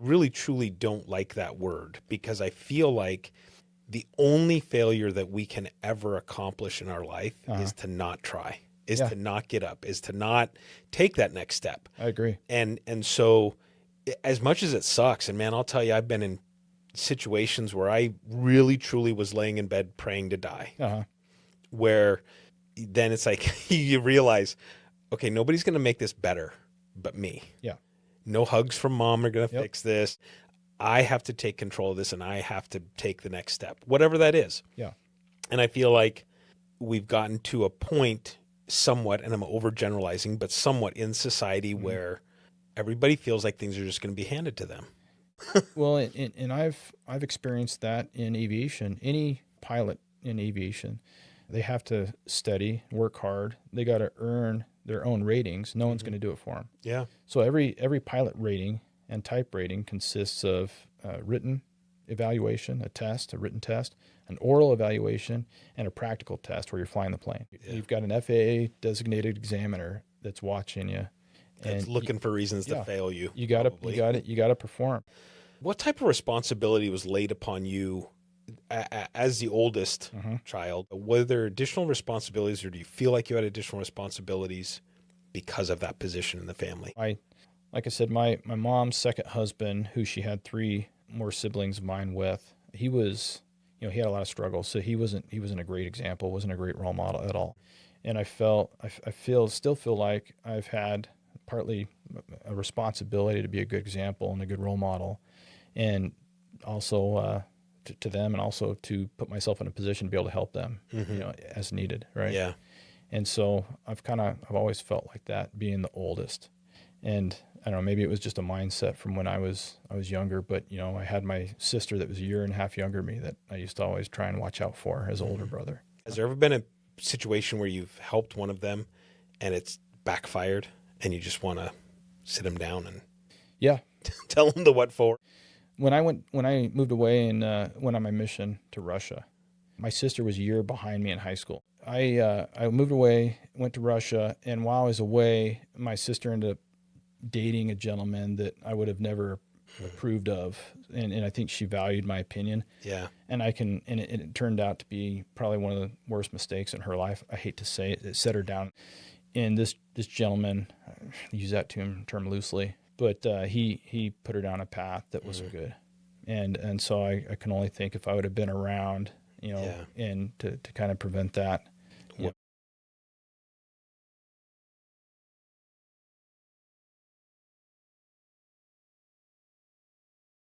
really truly don't like that word, because I feel like the only failure that we can ever accomplish in our life is to not try, is Yeah, to not get up, is to not take that next step. I agree. And so as much as it sucks, and man, I'll tell you, I've been in situations where I really truly was laying in bed praying to die, Uh-huh. where then it's like you realize, okay, nobody's going to make this better but me. Yeah. No hugs from mom are going to Yep. fix this. I have to take control of this, and I have to take the next step, whatever that is. Yeah. And I feel like we've gotten to a point somewhat, and I'm overgeneralizing, but somewhat in society Mhm. where everybody feels like things are just going to be handed to them. Well, and I've experienced that in aviation. Any pilot in aviation, they have to study, work hard. They got to earn their own ratings. No one's Mm-hmm. going to do it for them. Yeah. So every pilot rating and type rating consists of written evaluation, a test, a written test, an oral evaluation, and a practical test where you're flying the plane. Yeah. You've got an FAA designated examiner that's watching you, That's and looking for reasons to yeah, fail you, you got to you probably. got it you got to perform. What type of responsibility was laid upon you as the oldest Hmm. child? Were there additional responsibilities, or do you feel like you had additional responsibilities because of that position in the family? Like I said, my mom's second husband, who she had three more siblings of mine with, he was, he had a lot of struggles. So he wasn't a great example, wasn't a great role model at all. And still feel like I've had partly a responsibility to be a good example and a good role model, and also to them, and also to put myself in a position to be able to help them, Mm-hmm. as needed, right? Yeah. And so I've always felt like that, being the oldest. And I don't know, maybe it was just a mindset from when I was younger, but I had my sister that was a year and a half younger than me that I used to always try and watch out for as older Mm-hmm. brother. Has there ever been a situation where you've helped one of them and it's backfired, and you just want to sit them down and Yeah. tell them the what for? When I moved away and went on my mission to Russia, my sister was a year behind me in high school. I moved away, went to Russia, and while I was away, my sister ended up dating a gentleman that I would have never approved of, and I think she valued my opinion. Yeah. And it turned out to be probably one of the worst mistakes in her life. I hate to say it set her down. And this gentleman, I use that term loosely, but he put her down a path that wasn't good. And so I can only think, if I would have been around, Yeah. and to kind of prevent that.